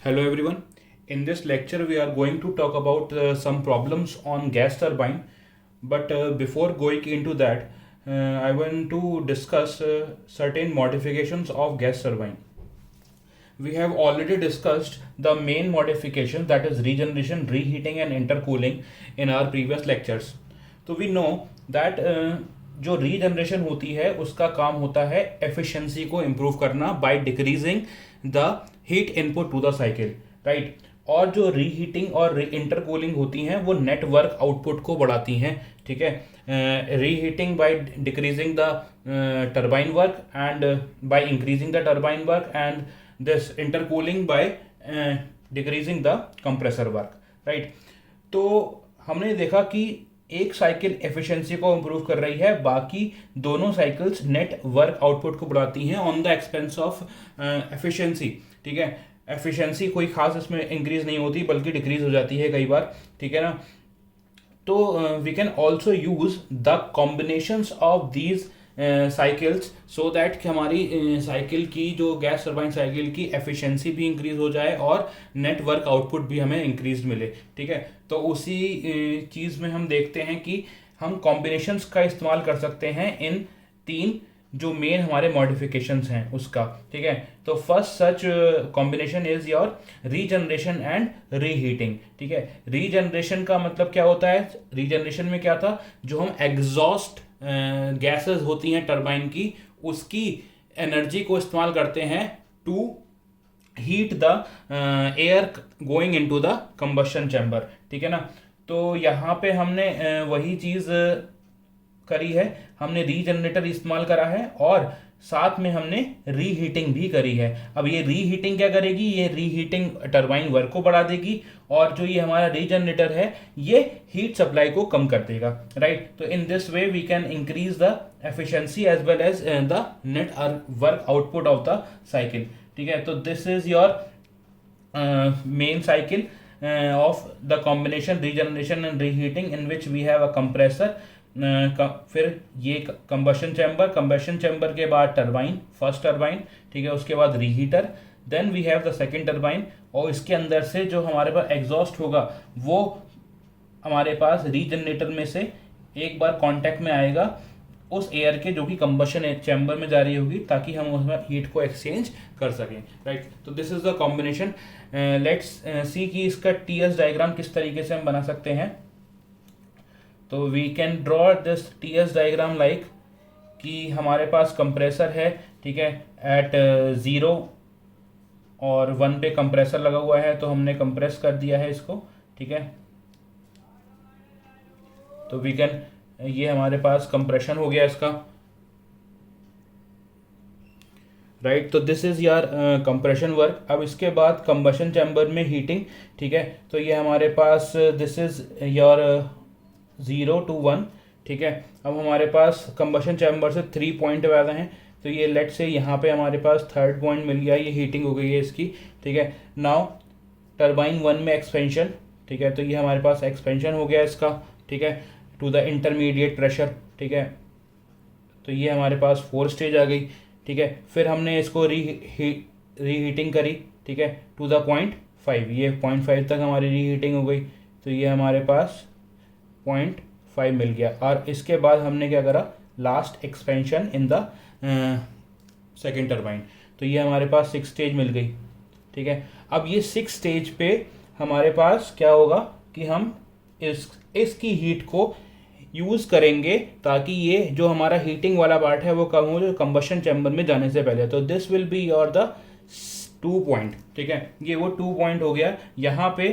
Hello everyone. In this lecture we are going to talk about some problems on gas turbine. But before going into that, I want to discuss certain modifications of gas turbine. We have already discussed the main modifications, that is regeneration, reheating and intercooling in our previous lectures. तो we know that जो regeneration होती है उसका काम होता है efficiency को improve करना by decreasing the heat input to the cycle, right. और जो रीहीटिंग और इंटरकूलिंग होती हैं वो नेटवर्क आउटपुट को बढ़ाती हैं, ठीक है। Reheating bye decreasing the turbine work and by increasing the turbine work and this intercooling bye decreasing the compressor work, right. तो हमने देखा कि एक साइकिल एफिशिएंसी को इम्प्रूव कर रही है, बाकी दोनों साइकिल्स नेट वर्क आउटपुट को बढ़ाती हैं on the expense of efficiency, ठीक है। एफिशिएंसी कोई खास इसमें इंक्रीज नहीं होती बल्कि डिक्रीज हो जाती है कई बार, ठीक है ना। तो we can also use the combinations of these cycles so that कि हमारी साइकिल की जो गैस टरबाइन साइकिल की एफिशिएंसी भी इंक्रीज हो जाए और नेटवर्क आउटपुट भी हमें इंक्रीज मिले, ठीक है। तो उसी चीज़ में हम देखते हैं कि हम कॉम्बिनेशंस का इस्तेमाल कर सकते हैं इन तीन जो मेन हमारे मॉडिफिकेशंस हैं उसका, ठीक है। तो first such combination is your regeneration and reheating, ठीक है। रीजनरेशन का मतलब क्या होता है? रीजनरेशन में क्या था, जो हम एग्जॉस्ट गैसेस होती हैं टरबाइन की, उसकी एनर्जी को इस्तेमाल करते हैं to heat the air going into the combustion chamber, ठीक है ना। तो यहाँ पे हमने वही चीज़ करी है, हमने रीजनरेटर इस्तेमाल करा है और साथ में हमने रीहीटिंग भी करी है। अब ये रीहीटिंग क्या करेगी? ये रीहीटिंग टरबाइन वर्क को बढ़ा देगी और जो ये हमारा रीजनरेटर है ये हीट सप्लाई को कम कर देगा, राइट। तो in this way we can increase the efficiency as well as the net work output of the cycle, ठीक है। तो this is your main cycle of the combination regeneration and reheating in which we have a compressor. फिर ये combustion chamber के बाद turbine, first turbine, ठीक है। उसके बाद reheater, then we have the second turbine और इसके अंदर से जो हमारे पास एग्जॉस्ट होगा वो हमारे पास रीजनरेटर में से एक बार कांटेक्ट में आएगा उस एयर के जो कि कंबशन चैम्बर में जा रही होगी, ताकि हम उसमें हीट को एक्सचेंज कर सकें, राइट। तो this is the combination. Let's see कि इसका टीएस डायग्राम किस तरीके से हम बना सकते हैं। तो we can draw this TS diagram like कि हमारे पास कंप्रेसर है, ठीक है, एट 0 और 1 पे कंप्रेसर लगा हुआ है, तो हमने कंप्रेस कर दिया है इसको, ठीक है। तो वी कैन, ये हमारे पास कंप्रेशन हो गया इसका, राइट। तो दिस इज यार कंप्रेशन वर्क। अब इसके बाद कंबशन चैम्बर में हीटिंग, ठीक है। तो ये हमारे पास दिस इज योर 0 to 1, ठीक है। अब हमारे पास कंबशन चैम्बर से 3 पॉइंट आ रहे हैं, तो ये लेट से यहाँ पे हमारे पास 3rd पॉइंट मिल गया, ये हीटिंग हो गई है इसकी, ठीक है। नाउ टरबाइन 1 में एक्सपेंशन, ठीक है। तो ये हमारे पास एक्सपेंशन हो गया इसका, ठीक है, टू द इंटरमीडिएट प्रेशर, ठीक है। तो ये हमारे पास 4 स्टेज आ गई, ठीक है। फिर हमने इसको रीहीटिंग करी, ठीक है, टू द 0.5, ये 0.5 तक हमारी रीहीटिंग हो गई, तो ये हमारे पास 0.5 मिल गया। और इसके बाद हमने क्या करा, last expansion in the second turbine, तो ये हमारे पास 6 स्टेज मिल गई, ठीक है। अब ये 6 स्टेज पे हमारे पास क्या होगा कि हम इसकी हीट को यूज़ करेंगे ताकि ये जो हमारा हीटिंग वाला पार्ट है वो कम हो, जो कंबशन चैम्बर में जाने से पहले। तो this will be your the 2 point, ठीक है। ये वो 2 पॉइंट हो गया। यहाँ पे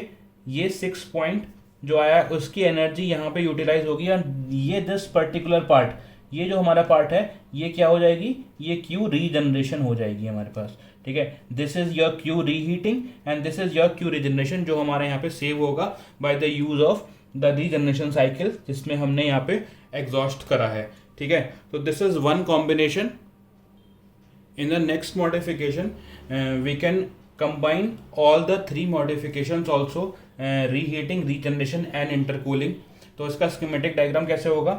ये 6 पॉइंट जो आया उसकी एनर्जी यहाँ पे यूटिलाइज होगी और ये दिस पर्टिकुलर पार्ट, ये जो हमारा पार्ट है ये क्या हो जाएगी, ये क्यू रीजनरेशन हो जाएगी हमारे पास, ठीक है। This is your Q reheating and this is your Q regeneration, जो हमारे यहाँ पे सेव होगा by the use of the regeneration cycle, जिसमें हमने यहाँ पे एग्जॉस्ट करा है, ठीक है। तो this is one combination. In the next modification we can combine all the 3 modifications also, reheating, regeneration and intercooling। तो इसका schematic diagram कैसे होगा?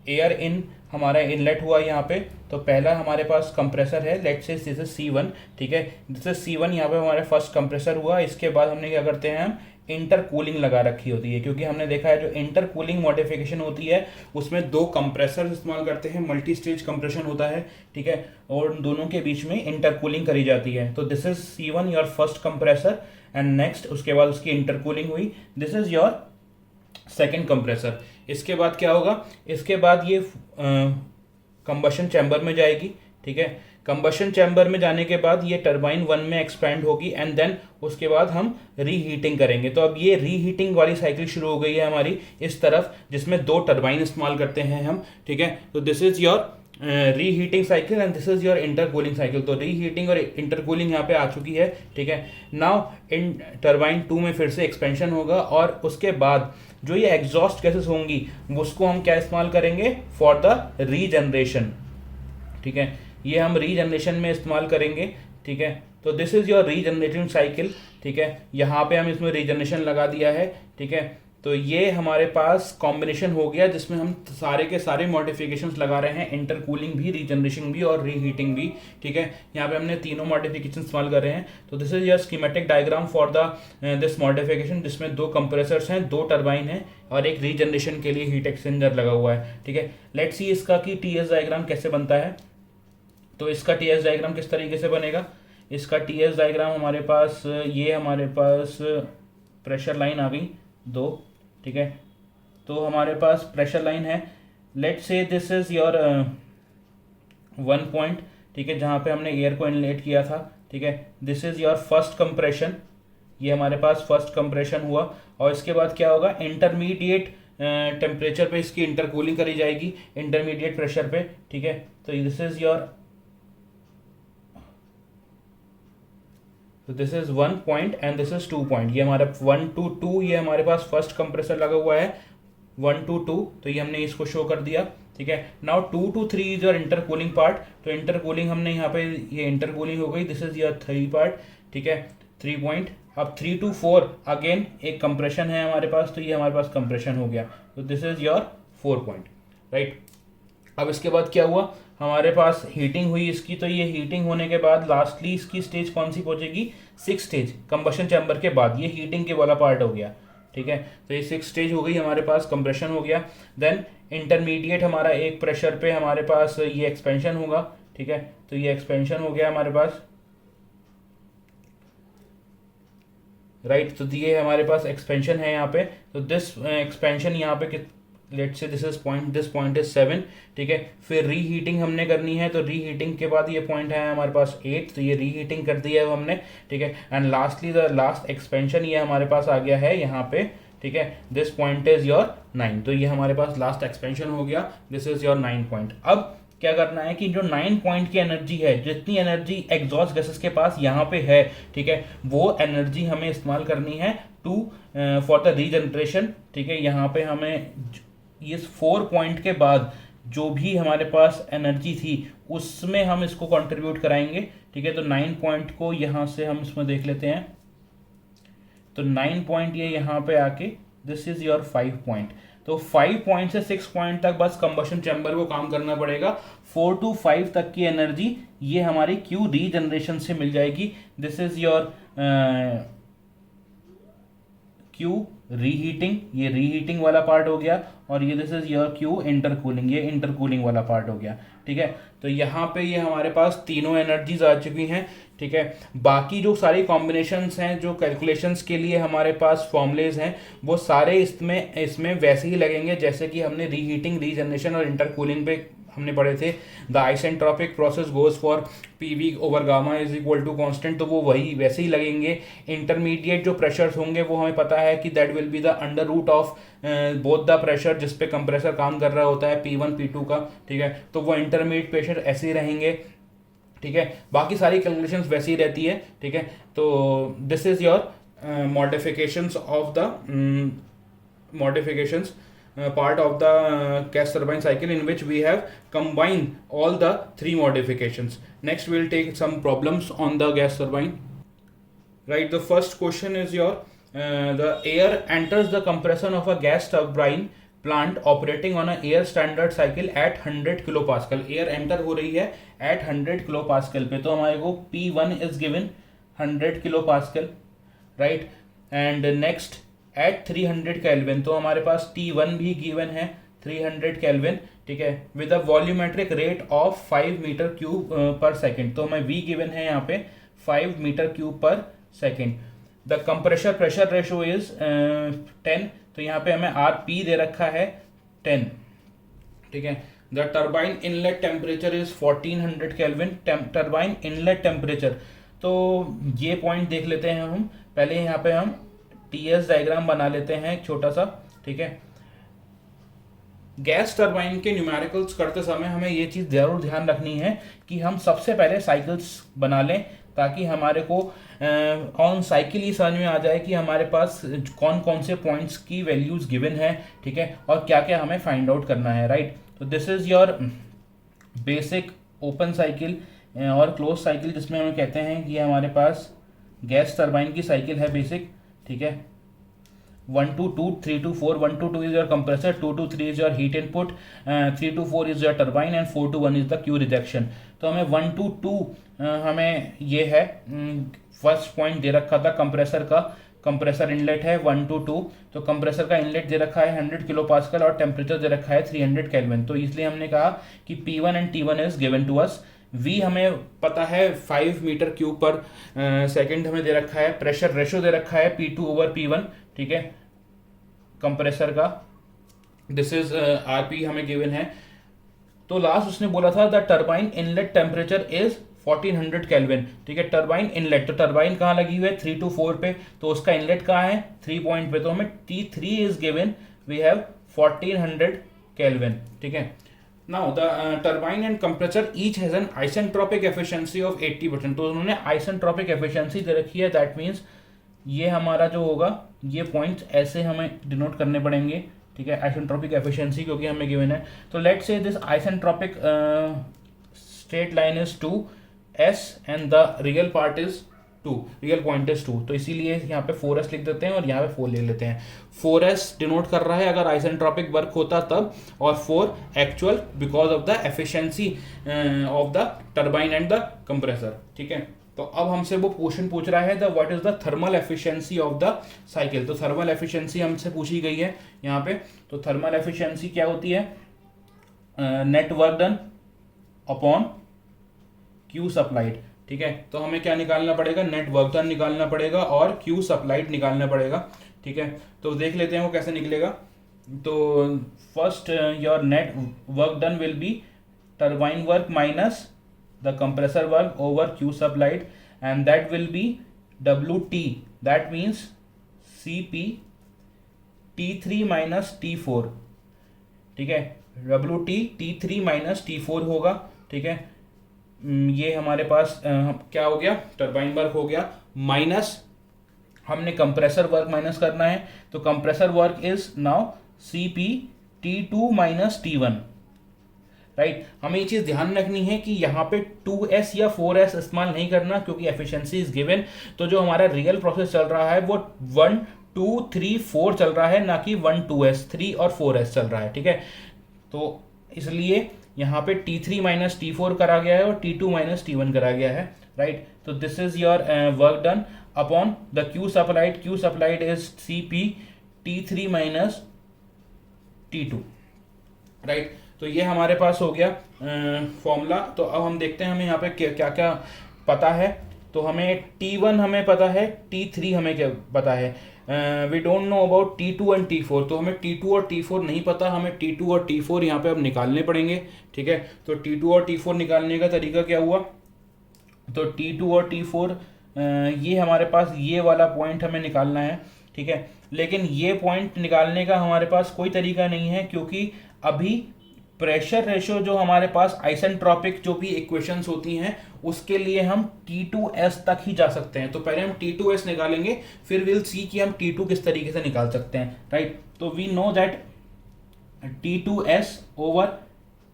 एयर इन हमारा इनलेट हुआ यहाँ पे। तो पहला हमारे पास कंप्रेसर है, let's say this is C1, ठीक है, दिस इज C1, यहाँ पे हमारा फर्स्ट कंप्रेसर हुआ। इसके बाद हमने क्या करते हैं, हम इंटरकूलिंग लगा रखी होती है, क्योंकि हमने देखा है जो इंटरकूलिंग मॉडिफिकेशन होती है उसमें दो कंप्रेसर इस्तेमाल करते हैं, मल्टी स्टेज कंप्रेशन होता है, ठीक है, और दोनों के बीच में इंटरकूलिंग करी जाती है। तो this is C1 your first compressor, and next उसके बाद उसकी इंटरकूलिंग हुई, this is your second compressor. इसके बाद क्या होगा, इसके बाद ये कंबशन चैम्बर में जाएगी, ठीक है, कंबशन चैम्बर में जाने के बाद ये टरबाइन 1 में एक्सपैंड होगी, एंड देन उसके बाद हम रीहीटिंग करेंगे। तो अब ये रीहीटिंग वाली साइकिल शुरू हो गई है हमारी इस तरफ, जिसमें दो टरबाइन इस्तेमाल करते हैं हम, ठीक है। तो this is your reheating cycle and this is your intercooling cycle. तो रीहीटिंग और इंटरकूलिंग यहाँ पे आ चुकी है, ठीक है। नाउ इन टरबाइन 2 में फिर से एक्सपेंशन होगा, और उसके बाद जो ये एग्जॉस्ट गैसेस होंगी उसको हम क्या इस्तेमाल करेंगे, फॉर द रीजनरेशन, ठीक है, ये हम रीजनरेशन में इस्तेमाल करेंगे, ठीक है। तो this is your regenerating cycle, ठीक है, यहाँ पे हम इसमें रीजनरेशन लगा दिया है, ठीक है। तो ये हमारे पास कॉम्बिनेशन हो गया जिसमें हम सारे के सारे मॉडिफिकेशंस लगा रहे हैं, इंटरकूलिंग भी, रीजनरेशन भी और रीहीटिंग भी, ठीक है। यहाँ पे हमने तीनों मॉडिफिकेशन इस्तेमाल कर रहे हैं। तो this is your schematic diagram for the this modification, जिसमें दो कंप्रेसर्स हैं, दो टरबाइन है, और एक रीजनरेशन के लिए हीट एक्सचेंजर लगा हुआ है, ठीक है। लेट्स सी इसका कि टीएस डायग्राम कैसे बनता है। तो इसका टीएस डायग्राम किस तरीके से बनेगा, इसका टीएस डायग्राम हमारे पास ये हमारे पास प्रेशर लाइन आ गई दो, ठीक है। तो हमारे पास प्रेशर लाइन है, let's say this is your 1 point, ठीक है, जहाँ पे हमने एयर को इनलेट किया था, ठीक है। This is your first compression, ये हमारे पास फर्स्ट कंप्रेशन हुआ, और इसके बाद क्या होगा, इंटरमीडिएट टेम्परेचर पे इसकी इंटरकूलिंग करी जाएगी, इंटरमीडिएट प्रेशर पे, ठीक है। तो दिस इज योर, तो this is 1 point and this is 2 point, ये हमारा 1 to 2, ये हमारे पास फर्स्ट कंप्रेसर लगा हुआ है 1 to 2, तो ये हमने इसको शो कर दिया, ठीक है। Now 2 to 3 is your intercooling part, तो इंटरकूलिंग हमने यहाँ पे ये इंटरकूलिंग हो गई, दिस इज योर 3 पार्ट, ठीक है, 3 पॉइंट। अब 3 to 4 अगेन एक कंप्रेशन है हमारे पास, तो ये हमारे पास कंप्रेशन हो गया, तो this is your 4 point, right. अब इसके बाद क्या हुआ, हमारे पास हीटिंग हुई इसकी, तो ये हीटिंग होने के बाद लास्टली इसकी स्टेज कौन सी पहुंचेगी, 6 स्टेज, कंबशन चैम्बर के बाद ये हीटिंग के वाला पार्ट हो गया, ठीक है। तो ये 6 स्टेज हो गई हमारे पास, कंप्रेशन हो गया, देन इंटरमीडिएट हमारा एक प्रेशर पे हमारे पास ये एक्सपेंशन होगा, ठीक है। तो ये एक्सपेंशन हो गया हमारे पास, राइट। तो ये हमारे पास एक्सपेंशन है यहाँ पे, तो दिस एक्सपेंशन यहाँ पे let's say this is point, this point is 7, ठीक है। फिर रीहीटिंग हमने करनी है, तो रीहीटिंग के बाद ये पॉइंट है हमारे पास 8, तो ये रीहीटिंग कर दिया है हमने, ठीक है। And lastly the last expansion ये हमारे पास आ गया है यहाँ पे, ठीक है, दिस पॉइंट इज योर 9, तो ये हमारे पास लास्ट एक्सपेंशन हो गया, दिस इज योर 9 पॉइंट। अब क्या करना है कि जो 9 पॉइंट की एनर्जी है, जितनी एनर्जी एग्जॉस्ट गैसेस के पास यहाँ पे है, ठीक है, वो एनर्जी हमें इस्तेमाल करनी है टू फॉर द रीजनरेशन, ठीक है। यहाँ पे हमें इस 4 पॉइंट के बाद जो भी हमारे पास एनर्जी थी उसमें हम इसको कंट्रीब्यूट कराएंगे, ठीक है। तो 9 पॉइंट को यहाँ से हम इसमें देख लेते हैं, तो 9 पॉइंट ये यहाँ पे आके दिस इज योर 5 पॉइंट, तो 5 पॉइंट से 6 पॉइंट तक बस कंबशन चैम्बर को काम करना पड़ेगा। 4 to 5 तक की एनर्जी ये हमारी क्यू रीजनरेशन से मिल जाएगी, this is your Q reheating, ये रीहीटिंग वाला पार्ट हो गया, और ये this is your Q intercooling, ये इंटरकूलिंग वाला पार्ट हो गया, ठीक है। तो यहाँ पे ये हमारे पास तीनों एनर्जीज आ चुकी हैं, ठीक है। बाकी जो सारी कॉम्बिनेशंस हैं, जो कैलकुलेशंस के लिए हमारे पास फॉर्मूलेज हैं, वो सारे इसमें वैसे ही लगेंगे जैसे कि हमने रीहीटिंग, रीजनरेशन और इंटरकूलिंग पे हमने पढ़े थे। The isentropic process goes for PV over gamma is equal to constant, तो वो वही वैसे ही लगेंगे। इंटरमीडिएट जो प्रेशर्स होंगे वो हमें पता है कि that will be the under root of both the pressure जिस पे कंप्रेसर काम कर रहा होता है, P1 P2 का, ठीक है। तो वो इंटरमीडिएट प्रेशर ऐसे ही रहेंगे, ठीक है। बाकी सारी कैलकुलेशंस वैसी ही रहती है, ठीक है। तो this is your modifications of the modifications part of the gas turbine cycle in which we have combined all the 3 modifications. Next we'll take some problems on the gas turbine. Right, the first question is your the air enters the compression of a gas turbine plant operating on a air standard cycle at 100 kilo pascal, air enter हो रही है eight 100 kilo pascal पे, तो हमारे को P1 is given 100 kilo pascal, right. And next at 300 kelvin, तो हमारे पास T1 भी गिवन है 300 केल्विन, ठीक है, with a volumetric rate of 5 metre cube per second, तो हमें V गिवन है यहाँ पे 5 metre cube per second. The compressor pressure ratio is 10, तो यहाँ पे हमें RP दे रखा है 10, ठीक है। The turbine inlet temperature is 1400 kelvin, turbine inlet temperature, तो ये पॉइंट देख लेते हैं हम पहले। यहाँ पे हम TS डायग्राम बना लेते हैं एक छोटा सा, ठीक है। गैस टरबाइन के न्यूमेरिकल्स करते समय हमें ये चीज़ जरूर ध्यान रखनी है कि हम सबसे पहले साइकिल्स बना लें, ताकि हमारे को ऑन साइकिल ही समझ में आ जाए कि हमारे पास कौन कौन से पॉइंट्स की वैल्यूज गिवन है, ठीक है, और क्या क्या हमें फाइंड आउट करना है, राइट। तो this is your basic open cycle और क्लोज साइकिल, जिसमें हम कहते हैं कि हमारे पास गैस टरबाइन की साइकिल है बेसिक, ठीक है। 1 to 2, 3 to 4, 1 to 2 is your compressor, 2 to 3 is your heat input, 3 to 4 is your turbine and 4 to 1 is the Q rejection। तो हमें 1 to 2 हमें ये है फर्स्ट पॉइंट दे रखा था कंप्रेसर का, कंप्रेसर इनलेट है 1 to 2, तो कंप्रेसर का इनलेट दे रखा है 100 किलो पास्कल और टेम्परेचर दे रखा है 300 केल्विन, तो इसलिए हमने कहा कि P1 and T1 is given to us. V हमें पता है 5 मीटर क्यूब पर सेकेंड हमें दे रखा है, प्रेशर रेशो दे रखा है P2 over P1, ठीक है, कंप्रेसर का, दिस इज RP हमें गिवन है। तो लास्ट उसने बोला था the turbine inlet temperature is 1400 kelvin, ठीक है। टरबाइन इनलेट, तो टरबाइन कहाँ लगी हुई है 3 to 4 पे, तो उसका इनलेट कहाँ है 3 पॉइंट पे, तो हमें T3 is given, we have 1400 kelvin, ठीक है। Now the turbine and compressor each has an isentropic efficiency of 80%, तो उन्होंने isentropic efficiency दे रखी है, दैट मीन्स ये हमारा जो होगा ये पॉइंट्स ऐसे हमें डिनोट करने पड़ेंगे, ठीक है, आइसेंट्रोपिक एफिशिएंसी क्योंकि हमें गिवन है। तो let's say this isentropic straight line is 2s and the real part is 2, real point is 2, तो इसीलिए यहाँ पे 4s लिख देते हैं और यहाँ पे 4 ले लेते हैं। 4s डिनोट कर रहा है अगर आइसेंट्रोपिक वर्क होता तब, और 4 actual because of the efficiency of the turbine and the compressor, ठीक है। तो अब हमसे वो क्वेश्चन पूछ रहा है the what is the thermal efficiency of the cycle, तो थर्मल एफिशिएंसी हमसे पूछी गई है यहाँ पे। तो थर्मल एफिशिएंसी क्या होती है, net work done upon Q supplied, ठीक है। तो हमें क्या निकालना पड़ेगा, नेट वर्क डन निकालना पड़ेगा और क्यू सप्लाइड निकालना पड़ेगा, ठीक है। तो देख लेते हैं वो कैसे निकलेगा। तो first your net work done will be turbine work minus the compressor work over Q supplied, and that will be WT, that means CP T3 minus T4, ठीक है, WT T3 minus T4 होगा, ठीक है। ये हमारे पास क्या हो गया, टरबाइन वर्क हो गया, माइनस हमने कंप्रेसर वर्क माइनस करना है, तो compressor work is now CP T2 minus T1, right. हमें ये चीज़ ध्यान रखनी है कि यहाँ पे 2s या 4s इस्तेमाल नहीं करना, क्योंकि एफिशिएंसी इज गिवन, तो जो हमारा रियल प्रोसेस चल रहा है वो 1 2 3 4 चल रहा है, ना कि 1 2s 3 और 4s चल रहा है, ठीक है। तो इसलिए यहाँ पे T3 माइनस T4 करा गया है और T2 माइनस T1 करा गया है, राइट। तो this is your work done upon the Q supplied, Q supplied is CP T3 minus T2, right. तो ये हमारे पास हो गया फॉर्मूला। तो अब हम देखते हैं हमें यहाँ पे क्या क्या पता है। तो हमें T1 हमें पता है, T3 हमें क्या पता है, we don't know about T2 and T4, तो हमें T2 और T4 नहीं पता, हमें T2 और T4 यहाँ पे अब निकालने पड़ेंगे, ठीक है। तो T2 और T4 निकालने का तरीका क्या हुआ, तो T2 और T4 ये हमारे पास ये वाला पॉइंट हमें निकालना है, ठीक है। लेकिन ये पॉइंट निकालने का हमारे पास कोई तरीका नहीं है, क्योंकि अभी प्रेशर रेशो जो हमारे पास आइसेंट्रोपिक जो भी इक्वेशंस होती हैं उसके लिए हम T2s तक ही जा सकते हैं। तो पहले हम T2s निकालेंगे, फिर विल सी कि हम T2 किस तरीके से निकाल सकते हैं, राइट। तो we know that T2s over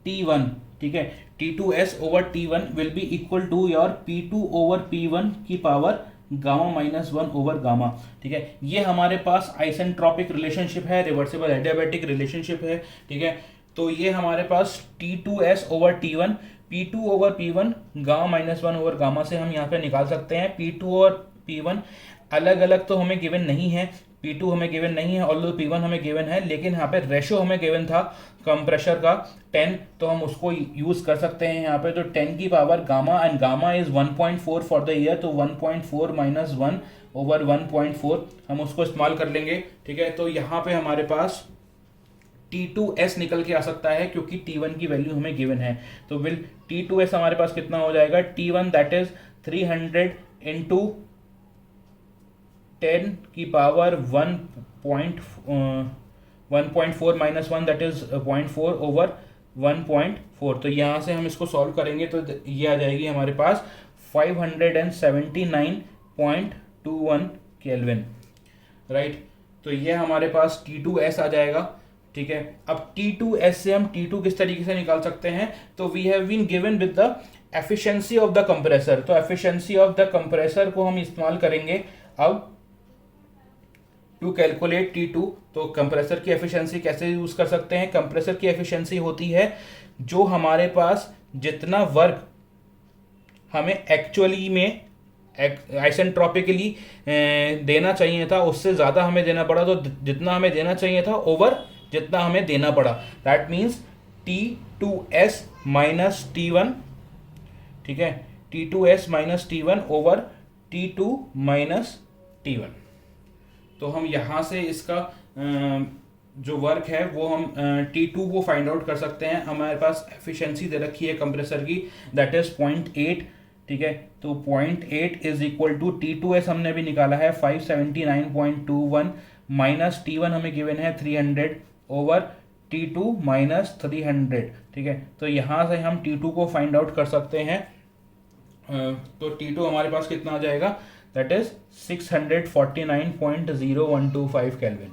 T1, ठीक है, T2s over T1 will be equal to your P2 over P1 की power gamma minus one over gamma. ठीक है, ये हमारे पास आइसेंट्रोपिक रिलेशनशिप है, रिवर्सिबल एडियाबैटिक रिलेशनशिप है। ठीक है, तो ये हमारे पास T2S over T1, P2 over P1 gamma minus one over gamma से हम यहाँ पे निकाल सकते हैं। P2 और P1 अलग अलग तो हमें गिवन नहीं है, P2 हमें गिवन नहीं है, ऑल्दो P1 हमें गिवन है, लेकिन यहाँ पे रेशो हमें गिवन था कंप्रेशर का 10, तो हम उसको यूज कर सकते हैं यहाँ पे। तो 10 की power gamma, and gamma is 1.4 for the year, तो 1.4 माइनस 1 ओवर 1.4 हम उसको इस्तेमाल कर लेंगे। ठीक है, तो यहाँ पे हमारे पास T2S निकल के आ सकता है क्योंकि T1 की वैल्यू हमें गिवन है। तो विल T2S हमारे पास कितना हो जाएगा, T1 दैट इज 300 इंटू 10 की power 1.4 minus 1 that is 0.4 over 1.4। तो यहाँ से हम इसको सॉल्व करेंगे तो ये आ जाएगी हमारे पास 579.21 केल्विन, राइट। तो ये हमारे पास T2S आ जाएगा। ठीक है, अब T2S से हम T2 किस तरीके से निकाल सकते हैं, तो we have been given with the efficiency of the compressor. तो एफिशिएंसी ऑफ द कंप्रेसर को हम इस्तेमाल करेंगे अब टू कैलकुलेट T2। तो कंप्रेसर की एफिशिएंसी कैसे यूज कर सकते हैं, कंप्रेसर की एफिशिएंसी होती है जो हमारे पास जितना वर्क हमें एक्चुअली में आइसेंट्रोपिकली देना चाहिए था उससे ज़्यादा हमें देना पड़ा, तो जितना हमें देना चाहिए था ओवर जितना हमें देना पड़ा, that means T2S minus T1। ठीक है, T2S minus T1 over T2 minus T1। तो हम यहाँ से इसका जो वर्क है वो हम T2 को फाइंड आउट कर सकते हैं। हमारे पास एफिशिएंसी दे रखी है कंप्रेसर की, दैट इज 0.8। ठीक है, तो 0.8 इज इक्वल टू T2S हमने भी निकाला है 579.21 माइनस T1 हमें गिवन है 300 ओवर T2 माइनस 300। ठीक है, तो यहाँ से हम T2 को फाइंड आउट कर सकते हैं। तो T2 हमारे पास कितना आ जाएगा, दैट इज 649.0125 केल्विन,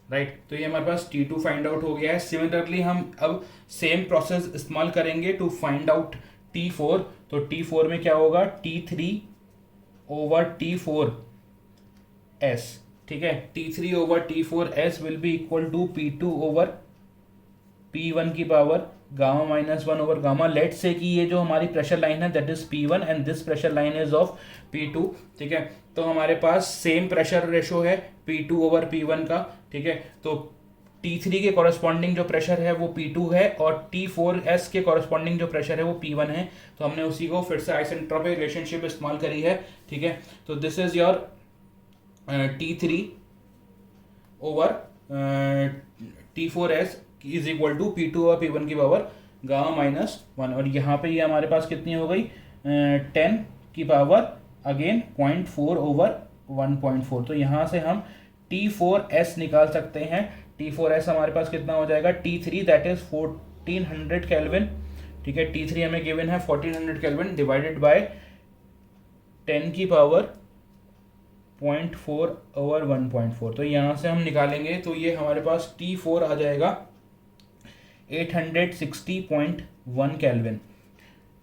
राइट। तो ये हमारे पास T2 फाइंड आउट हो गया है। सिमिलरली हम अब सेम प्रोसेस इस्तेमाल करेंगे टू फाइंड आउट T4। तो T4 में क्या होगा, T3 ओवर T4S। ठीक है, T3 over T4S will be equal to P2 over P1 की power gamma minus 1 over gamma. Let say कि ये जो हमारी प्रेशर लाइन है that is P1 and this pressure line is of P2। ठीक है, तो हमारे पास सेम प्रेशर रेशो है P2 ओवर P1 का। ठीक है, तो T3 के कॉरेस्पॉन्डिंग जो प्रेशर है वो P2 है और T4S के कॉरेस्पॉन्डिंग जो प्रेशर है वो P1 है। तो हमने उसी को फिर से आइसेंट्रोपिक रिलेशनशिप इस्तेमाल करी है। ठीक है, तो this is your T3 over T4S is equal to P2 और P1 की पावर गामा माइनस 1। और यहाँ पे ये हमारे पास कितनी हो गई, 10 की पावर अगेन 0.4 ओवर 1.4। तो यहाँ से हम T4S निकाल सकते हैं। T4S हमारे पास कितना हो जाएगा, T3 दैट इज 1400 केल्विन। ठीक है, T3 हमें गिवन है 1400 केल्विन डिवाइडेड बाय 10 की पावर 0.4 ओवर 1.4। तो यहाँ से हम निकालेंगे तो ये हमारे पास T4 आ जाएगा 860.1 केल्विन।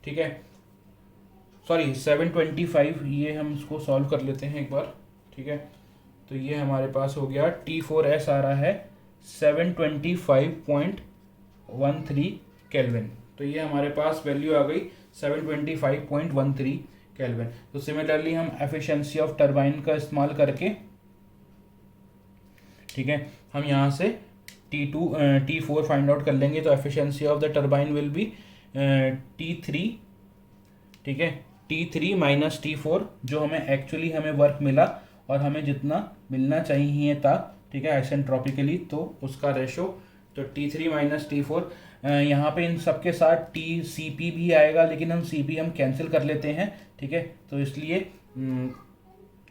ठीक है, सॉरी 725, ये हम इसको सॉल्व कर लेते हैं एक बार। ठीक है, तो ये हमारे पास हो गया T4S आ रहा है 725.13 केल्विन। तो ये हमारे पास वैल्यू आ गई 725.13 केल्विन। तो सिमिलरली हम एफिशिएंसी ऑफ टरबाइन का इस्तेमाल करके, ठीक है, हम यहाँ से T4 फाइंड आउट कर लेंगे। तो efficiency of the turbine will be T3। ठीक है, T3 माइनस T4 जो हमें एक्चुअली हमें वर्क मिला और हमें जितना मिलना चाहिए था, ठीक है, आइसेंट्रोपिकली, तो उसका रेशो। तो T3 माइनस T4, यहाँ पे इन सबके साथ TCP भी आएगा, लेकिन हम CP हम कैंसिल कर लेते हैं। ठीक है, तो इसलिए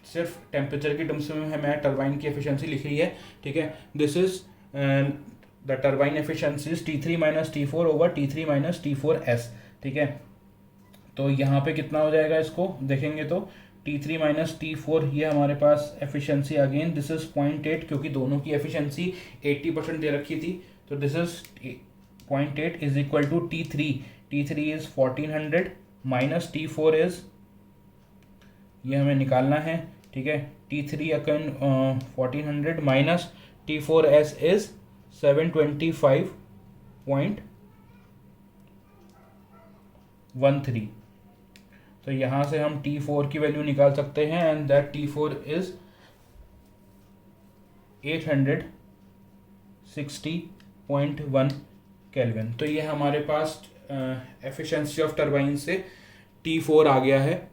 सिर्फ टेम्परेचर की टर्म्स में हमें टरबाइन की एफिशिएंसी लिखी है। ठीक है, this is the turbine efficiency is T3 minus T4 over T3 minus T4S। ठीक है, तो यहाँ पे कितना हो जाएगा, इसको देखेंगे तो T3 माइनस T4, ये हमारे पास एफिशिएंसी अगेन दिस इज 0.8, क्योंकि दोनों की एफिशिएंसी 80% दे रखी थी। तो this is 0.8 is equal to T3 is 1400 minus T4 is, ये हमें निकालना है, ठीक है। T3 अकन 1400 माइनस T4s इज 725.13। तो यहाँ से हम T4 की वैल्यू निकाल सकते हैं and that T4 is 860.1 kelvin. तो ये हमारे पास एफिशिएंसी ऑफ टरबाइन से T4 आ गया है।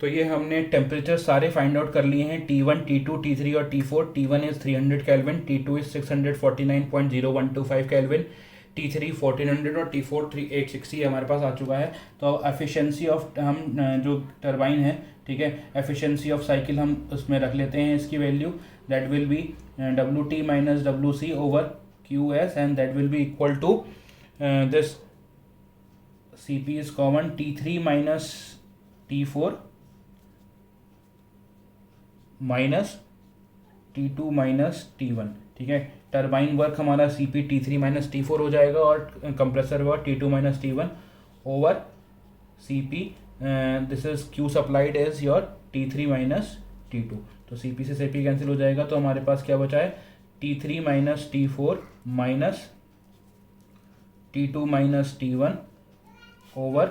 तो ये हमने टेम्परेचर सारे फाइंड आउट कर लिए हैं, T1, T2, T3 और T4। T1 is 300 kelvin, T2 is 649.0125 kelvin, T3 1400 और T4 860 हमारे पास आ चुका है। तो एफिशिएंसी ऑफ हम जो टरबाइन है, ठीक है, एफिशिएंसी ऑफ साइकिल हम उसमें रख लेते हैं इसकी value, that will be WT minus WC over QS and that will be equal to this CP is common T3 minus T4 minus T2 minus T1, ठीक है। टरबाइन वर्क हमारा CP T3 minus T4 हो जाएगा और compressor work T2 minus T1 over CP, this is Q supplied is your T3 minus T2। तो CP से CP cancel हो जाएगा, तो हमारे पास क्या बचा है, T3 minus T4 minus T2 minus T1 over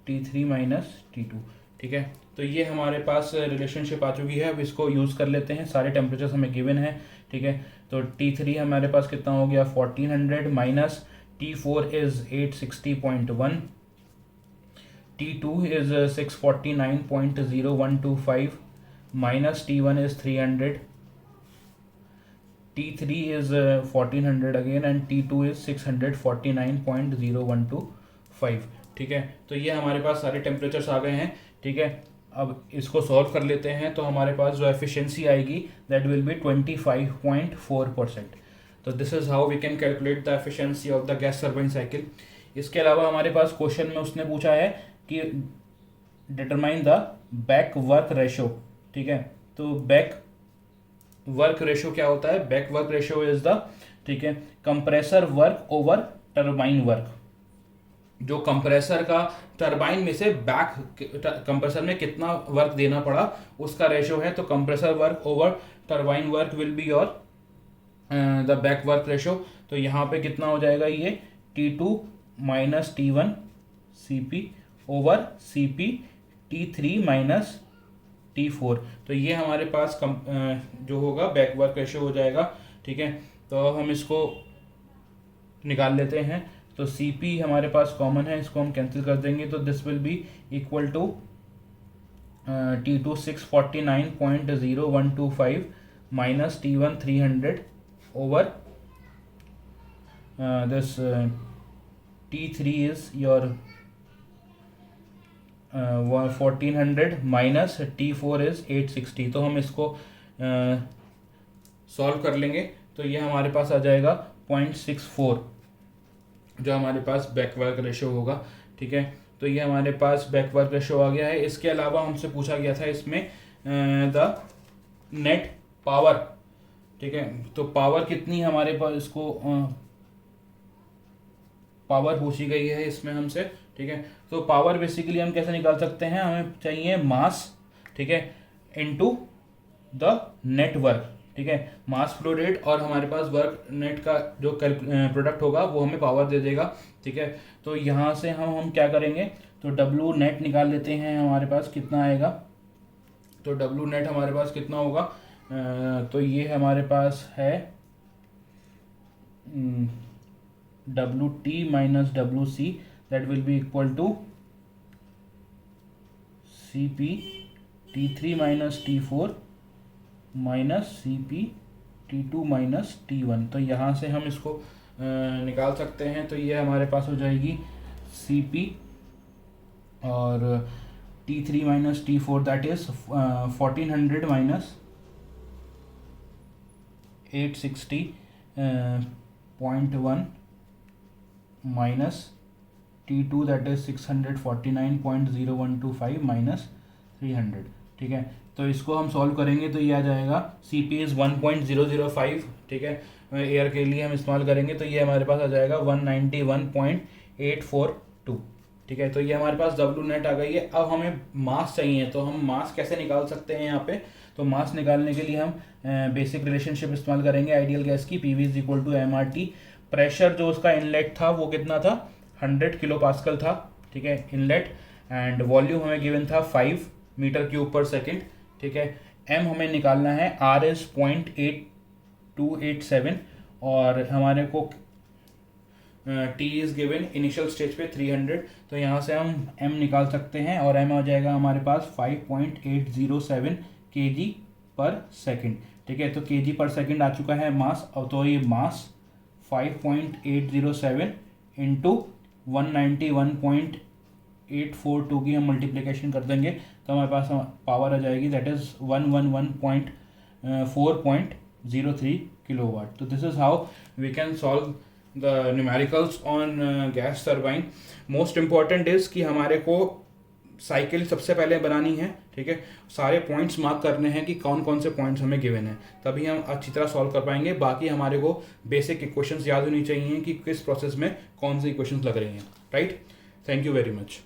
T3 minus T2, ठीक है। तो ये हमारे पास रिलेशनशिप आ चुकी है। अब इसको यूज़ कर लेते हैं, सारे टेम्परेचर्स हमें गिवन है, ठीक है। तो T3 हमारे पास कितना हो गया, 1400 minus T4 is 860.1, T2 is 649.0125 minus T1 is 300, T3 is 1400 again and T2 is 649.0125, ठीक है। तो ये हमारे पास सारे टेम्परेचर्स आ गए हैं, ठीक है। अब इसको सॉल्व कर लेते हैं, तो हमारे पास जो एफिशिएंसी आएगी दैट विल बी 25.4%। तो this is how we can calculate the efficiency of the gas turbine cycle. इसके अलावा हमारे पास क्वेश्चन में उसने पूछा है कि determine the back work ratio, ठीक है। तो बैक वर्क रेशो क्या होता है, back work ratio is the, ठीक है, compressor work over turbine work. जो कंप्रेसर का टरबाइन में से बैक कंप्रेसर में कितना वर्क देना पड़ा उसका रेशो है। तो compressor work over turbine work will be your the back work ratio. तो यहाँ पे कितना हो जाएगा, ये T2 minus T1 CP over CP T3 minus T4। तो ये हमारे पास जो होगा बैक वर्क रेशो हो जाएगा, ठीक है। तो हम इसको निकाल लेते हैं। तो CP हमारे पास कॉमन है, इसको हम कैंसिल कर देंगे। तो this will be equal to T2 649.0125 minus T1 300 over this T3 is your 1400 minus T4 is 860। तो हम इसको सॉल्व कर लेंगे, तो ये हमारे पास आ जाएगा 0.64 जो हमारे पास बैकवर्क रेशो होगा, ठीक है। तो ये हमारे पास बैकवर्क रेशो आ गया है। इसके अलावा हमसे पूछा गया था इसमें द नेट पावर, ठीक है। तो पावर कितनी हमारे पास, इसको पावर पूछी गई है इसमें हमसे, ठीक है। तो पावर बेसिकली हम कैसे निकाल सकते हैं, हमें चाहिए मास, ठीक है, इनटू द नेट वर्क, ठीक है। मास फ्लो रेट और हमारे पास वर्क नेट का जो प्रोडक्ट होगा वो हमें पावर दे देगा, ठीक है। तो यहाँ से हम क्या करेंगे, तो W नेट निकाल लेते हैं, हमारे पास कितना आएगा। तो W नेट हमारे पास कितना होगा, तो ये हमारे पास है WT minus WC that will be equal to CP T3 minus T4 minus CP T2 minus T1। तो यहाँ से हम इसको निकाल सकते हैं। तो ये हमारे पास हो जाएगी CP और T3 minus T4 that is 1400 minus 860.1 minus T2 that is 649.0125 minus 300, ठीक है। तो इसको हम सॉल्व करेंगे तो ये आ जाएगा CP इज़ 1.005, ठीक है। एयर के लिए हम इस्तेमाल करेंगे तो ये हमारे पास आ जाएगा 191.842, ठीक है, तो ये हमारे पास डब्ल्यू नेट आ गई है। अब हमें मास चाहिए, तो हम मास कैसे निकाल सकते हैं यहाँ पे? तो मास निकालने के लिए हम बेसिक रिलेशनशिप इस्तेमाल करेंगे आइडियल गैस की, P V is equal to M R T. Pressure जो उसका इनलेट था वो कितना था, 100 किलो पास्कल था, ठीक है, इनलेट। एंड वॉल्यूम हमें गिवन था 5 मीटर क्यूब पर सेकेंड, ठीक है। एम हमें निकालना है, आर इज 0.8287 और हमारे को T is given initial stage पे 300, तो यहाँ से हम m निकाल सकते हैं और m आ जाएगा हमारे पास 5.807 kg पर सेकेंड, ठीक है। तो kg पर सेकेंड आ चुका है मास। अब तो ये मास 5.807 इंटू 191.842 की हम मल्टीप्लिकेशन कर देंगे तो हमारे पास पावर आ जाएगी, दैट इज 111.4.03 किलोवाट। तो this is how we can solve the numericals on gas turbine. Most important is कि हमारे को साइकिल सबसे पहले बनानी है, ठीक है। सारे पॉइंट्स मार्क करने हैं कि कौन कौन से पॉइंट्स हमें गिवन है, तभी हम अच्छी तरह सॉल्व कर पाएंगे। बाकी हमारे को बेसिक इक्वेशंस याद होनी चाहिए कि किस प्रोसेस में कौन सी इक्वेशंस लग रही हैं, right. Thank you very much.